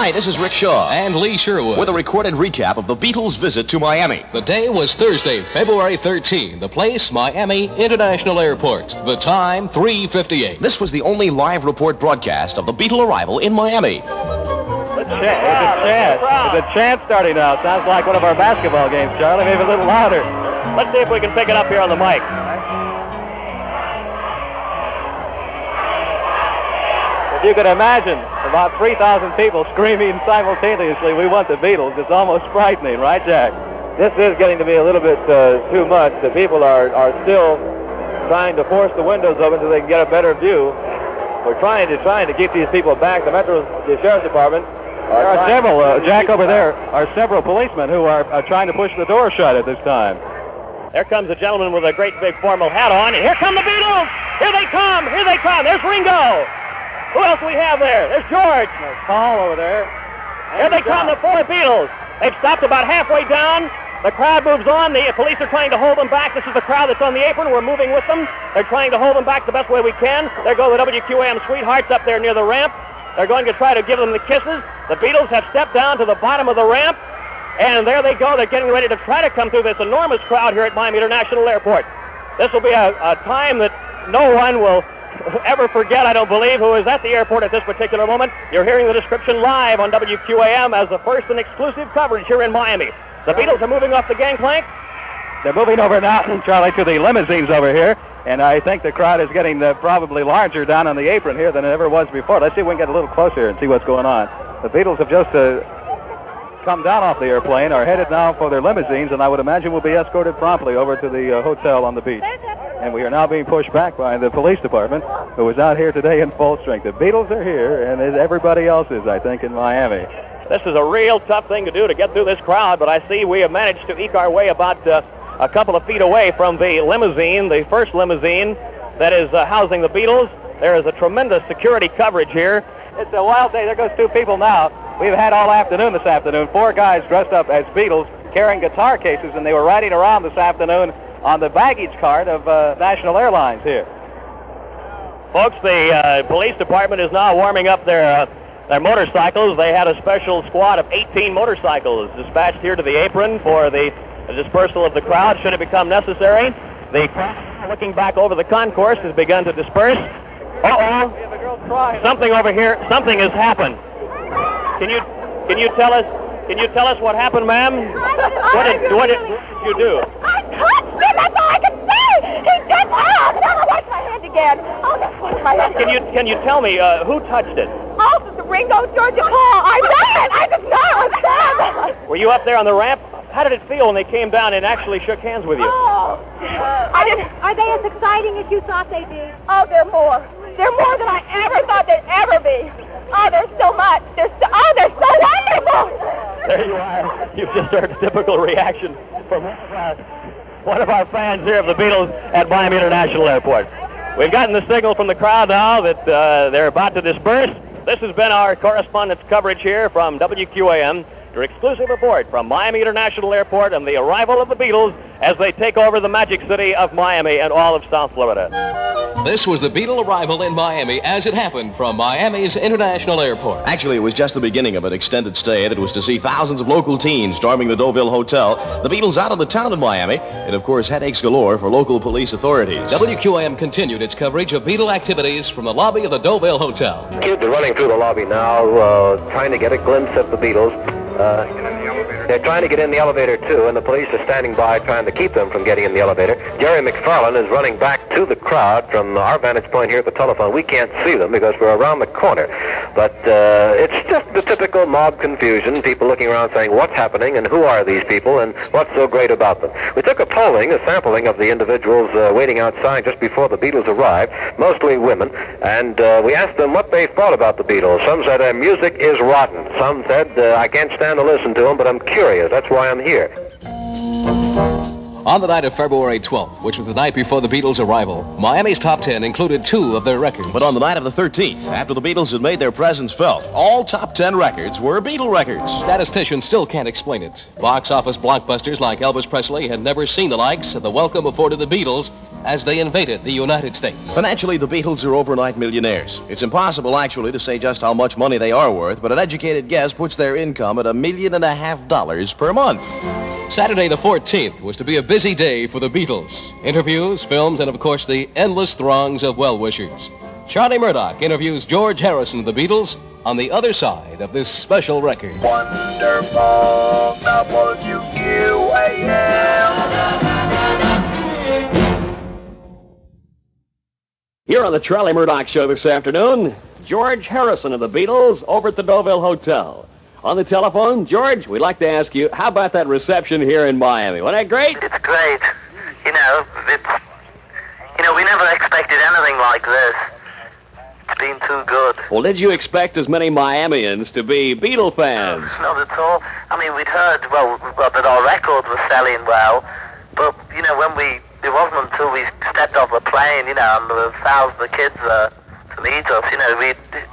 Hi, this is Rick Shaw. And Lee Sherwood. With a recorded recap of the Beatles' visit to Miami. The day was Thursday, February 13. The place, Miami International Airport. The time, 3:58. This was the only live report broadcast of the Beatle arrival in Miami. It's a chant starting now. Sounds like one of our basketball games, Charlie. Maybe a little louder. Let's see if we can pick it up here on the mic. If you could imagine about 3,000 people screaming simultaneously, "We want the Beatles," it's almost frightening, right, Jack? This is getting to be a little bit too much. The people are still trying to force the windows open so they can get a better view. We're trying to keep these people back. The Sheriff's Department. There are several, Jack, over there are several policemen who are trying to push the door shut at this time. There comes a gentleman with a great big formal hat on, and here come the Beatles! Here they come! Here they come! There's Ringo! Who else do we have there? There's George! There's Paul over there. Here they come, the four Beatles! They've stopped about halfway down. The crowd moves on. The police are trying to hold them back. This is the crowd that's on the apron. We're moving with them. They're trying to hold them back the best way we can. There go the WQAM Sweethearts up there near the ramp. They're going to try to give them the kisses. The Beatles have stepped down to the bottom of the ramp, and there they go. They're getting ready to try to come through this enormous crowd here at Miami International Airport. This will be a time that no one will ever forget, I don't believe, who is at the airport at this particular moment. You're hearing the description live on WQAM as the first and exclusive coverage here in Miami. The Beatles are moving off the gangplank. They're moving over now, Charlie, to the limousines over here. And I think the crowd is getting probably larger down on the apron here than it ever was before. Let's see if we can get a little closer and see what's going on. The Beatles have just come down off the airplane, are headed now for their limousines, and I would imagine will be escorted promptly over to the hotel on the beach. And we are now being pushed back by the police department, who is out here today in full strength. The Beatles are here, and everybody else is, I think, in Miami. This is a real tough thing to do to get through this crowd, but I see we have managed to eke our way about a couple of feet away from the limousine, the first limousine that is housing the Beatles. There is a tremendous security coverage here. It's a wild day. There goes two people now. We've had all afternoon this afternoon. Four guys dressed up as Beatles carrying guitar cases, and they were riding around this afternoon on the baggage cart of National Airlines here. Folks, the police department is now warming up their motorcycles. They had a special squad of 18 motorcycles dispatched here to the apron for the dispersal of the crowd should it become necessary. The crowd, looking back over the concourse, has begun to disperse. Uh-oh. Something over here, something has happened. Can you tell us what happened, ma'am? What did you do? I touched him, that's all I can say! He did now! Now wash my hand again. Oh, that's wash my hand. Can you tell me who touched it? Oh, Ringo, George, and Paul. I know it! I just know it's them! Were you up there on the ramp? How did it feel when they came down and actually shook hands with you? Oh. Are they as exciting as you thought they'd be? Oh, they're more. They're more than I ever thought they'd ever be. Oh, there's so much. They're so wonderful. There you are. You've just heard a typical reaction from one of our fans here of the Beatles at Miami International Airport. We've gotten the signal from the crowd now that they're about to disperse. This has been our correspondence coverage here from WQAM. Your exclusive report from Miami International Airport and the arrival of the Beatles as they take over the magic city of Miami and all of South Florida. This was the Beatle arrival in Miami as it happened from Miami's International Airport. Actually, it was just the beginning of an extended stay, and it was to see thousands of local teens storming the Deauville Hotel, the Beatles out of the town of Miami, and of course headaches galore for local police authorities. WQAM continued its coverage of Beatle activities from the lobby of the Deauville Hotel. Kids are running through the lobby now, trying to get a glimpse of the Beatles. They're trying to get in the elevator, too, and the police are standing by trying to keep them from getting in the elevator. Jerry McFarlane is running back to the crowd from our vantage point here at the telephone. We can't see them because we're around the corner. But it's just the typical mob confusion, people looking around saying, what's happening and who are these people and what's so great about them? We took a sampling of the individuals waiting outside just before the Beatles arrived, mostly women, and we asked them what they thought about the Beatles. Some said their music is rotten. Some said, I can't stand to listen to them, but I'm curious. That's why I'm here. On the night of February 12th, which was the night before the Beatles' arrival, Miami's top 10 included 2 of their records. But on the night of the 13th, after the Beatles had made their presence felt, all top 10 records were Beatle records. Statisticians still can't explain it. Box office blockbusters like Elvis Presley had never seen the likes of the welcome afforded the Beatles as they invaded the United States. Financially, the Beatles are overnight millionaires. It's impossible, actually, to say just how much money they are worth, but an educated guess puts their income at $1.5 million per month. Saturday the 14th was to be a busy day for the Beatles. Interviews, films, and of course the endless throngs of well-wishers. Charlie Murdoch interviews George Harrison of the Beatles on the other side of this special record. Wonderful WQAM. Here on the Charlie Murdoch Show this afternoon, George Harrison of the Beatles over at the Deauville Hotel. On the telephone, George, we'd like to ask you, how about that reception here in Miami? Wasn't that great? It's great. We never expected anything like this. It's been too good. Well, did you expect as many Miamians to be Beatle fans? Not at all. I mean, we'd heard, that our record was selling well, but, it wasn't until we stepped off the plane, and there were thousands of kids to meet us,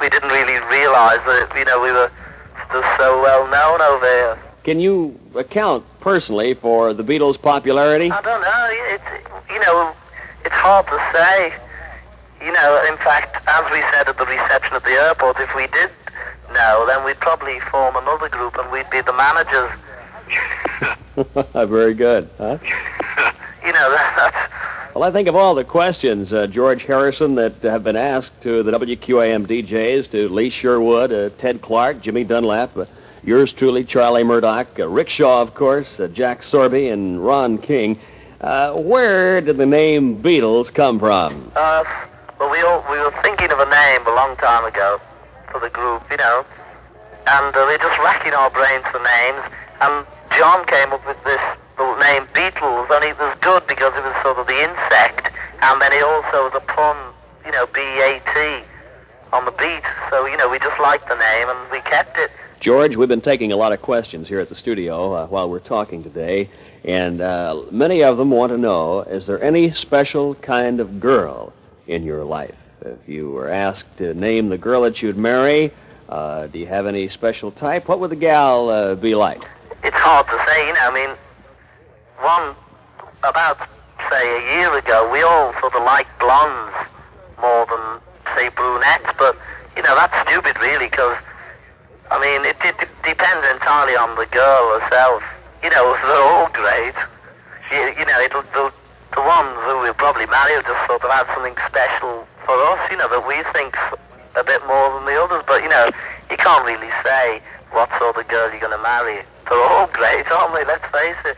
we didn't really realize that, we were still so well known over here. Can you account personally for the Beatles' popularity? I don't know. It's hard to say. In fact, as we said at the reception at the airport, if we did know, then we'd probably form another group and we'd be the managers. Very good, huh? Well, I think of all the questions, George Harrison, that have been asked to the WQAM DJs, to Lee Sherwood, Ted Clark, Jimmy Dunlap, yours truly, Charlie Murdoch, Rick Shaw, of course, Jack Sorby, and Ron King. Where did the name Beatles come from? Well, we were thinking of a name a long time ago for the group, and we were just racking our brains for names, and John came up with the name Beatles, and it was good because it was sort of the insect, and then it also was a pun, B-A-T, on the beat, so, we just liked the name, and we kept it. George, we've been taking a lot of questions here at the studio while we're talking today, and many of them want to know, is there any special kind of girl in your life? If you were asked to name the girl that you'd marry, do you have any special type? What would the gal be like? It's hard to say, about, say, a year ago, we all sort of liked blondes more than, say, brunettes, but, that's stupid, really, because, it depends entirely on the girl herself. They're all great. The ones who we'll probably marry will just sort of have something special for us, that we think's a bit more than the others, but, you can't really say what sort of girl you're going to marry. They're all great, aren't they? Let's face it.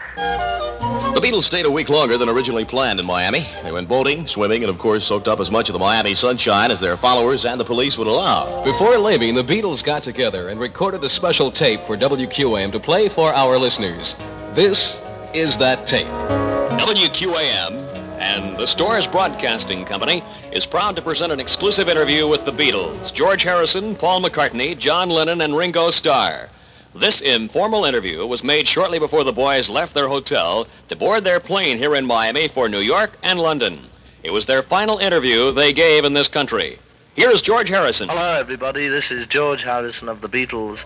The Beatles stayed a week longer than originally planned in Miami. They went boating, swimming, and of course soaked up as much of the Miami sunshine as their followers and the police would allow. Before leaving, the Beatles got together and recorded a special tape for WQAM to play for our listeners. This is that tape. WQAM and the Stores Broadcasting Company is proud to present an exclusive interview with the Beatles, George Harrison, Paul McCartney, John Lennon, and Ringo Starr. This informal interview was made shortly before the boys left their hotel to board their plane here in Miami for New York and London. It was their final interview they gave in this country. Here's George Harrison. Hello, everybody. This is George Harrison of the Beatles.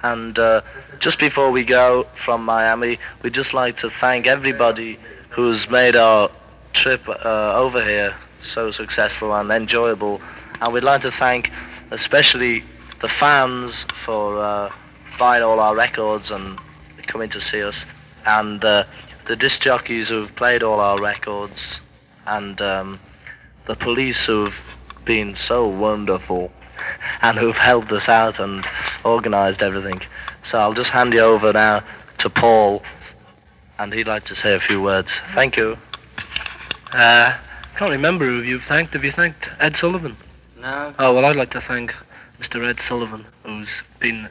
And just before we go from Miami, we'd just like to thank everybody who's made our trip over here so successful and enjoyable. And we'd like to thank especially the fans for buying all our records and coming to see us, and the disc jockeys who've played all our records, and the police who've been so wonderful and who've helped us out and organised everything. So I'll just hand you over now to Paul, and he'd like to say a few words. Thank you. Can't remember who you've thanked. Have you thanked Ed Sullivan? No. Oh, well, I'd like to thank Mr. Ed Sullivan, who's been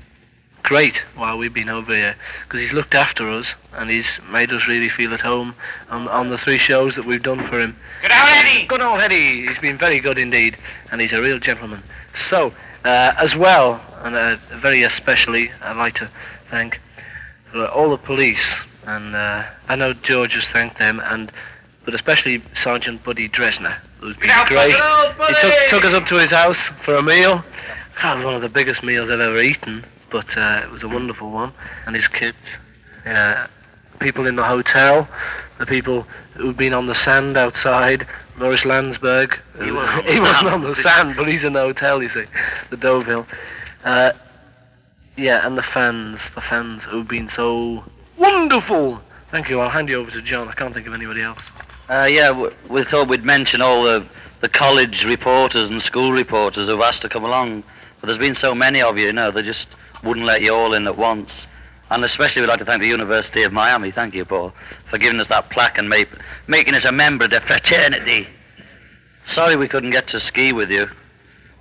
great while we've been over here, because he's looked after us and he's made us really feel at home on the 3 shows that we've done for him. Good old Eddie! Good old Eddie! He's been very good indeed, and he's a real gentleman. So, as well, and very especially, I'd like to thank all the police, and I know George has thanked them, but especially Sergeant Buddy Dresner, who's been great. He took us up to his house for a meal. God, it was one of the biggest meals I've ever eaten, but it was a wonderful one. And his kids, people in the hotel, the people who've been on the sand outside, Maurice Landsberg. He wasn't on the sand, but he's in the hotel, you see, the Deauville. Yeah, and the fans who've been so wonderful. Thank you. I'll hand you over to John. I can't think of anybody else. Yeah, we thought we'd mention all the college reporters and school reporters who've asked to come along. But there's been so many of you, they just wouldn't let you all in at once. And especially we'd like to thank the University of Miami, thank you, Paul, for giving us that plaque and making us a member of the fraternity. Sorry we couldn't get to ski with you,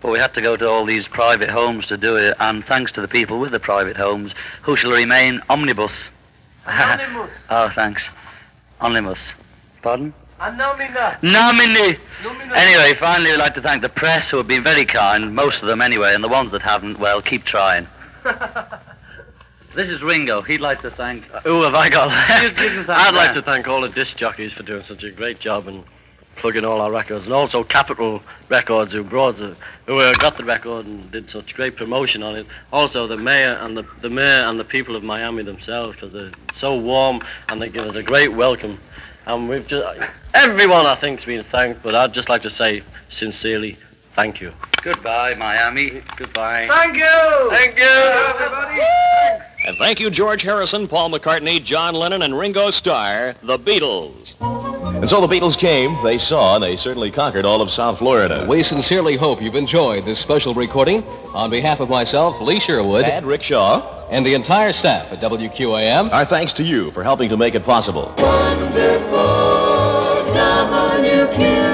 but we had to go to all these private homes to do it, and thanks to the people with the private homes, who shall remain omnibus. Anonymous. Oh, thanks. Omnibus. Pardon? Nomina. Nomini. Anyway, finally we'd like to thank the press, who have been very kind, most of them anyway, and the ones that haven't, well, keep trying. This is Ringo. He'd like to thank... Who have I got left? I'd like to thank all the disc jockeys for doing such a great job and plugging all our records, and also Capitol Records, who got the record and did such great promotion on it. Also the mayor and the people of Miami themselves, because they're so warm and they give us a great welcome. And we've just everyone I think's been thanked, but I'd just like to say sincerely, thank you. Goodbye, Miami. Goodbye. Thank you. Thank you, everybody. And thank you, George Harrison, Paul McCartney, John Lennon, and Ringo Starr, the Beatles. And so the Beatles came, they saw, and they certainly conquered all of South Florida. We sincerely hope you've enjoyed this special recording. On behalf of myself, Lee Sherwood, And Rick Shaw. and the entire staff at WQAM, Our thanks to you for helping to make it possible. Wonderful WQAM.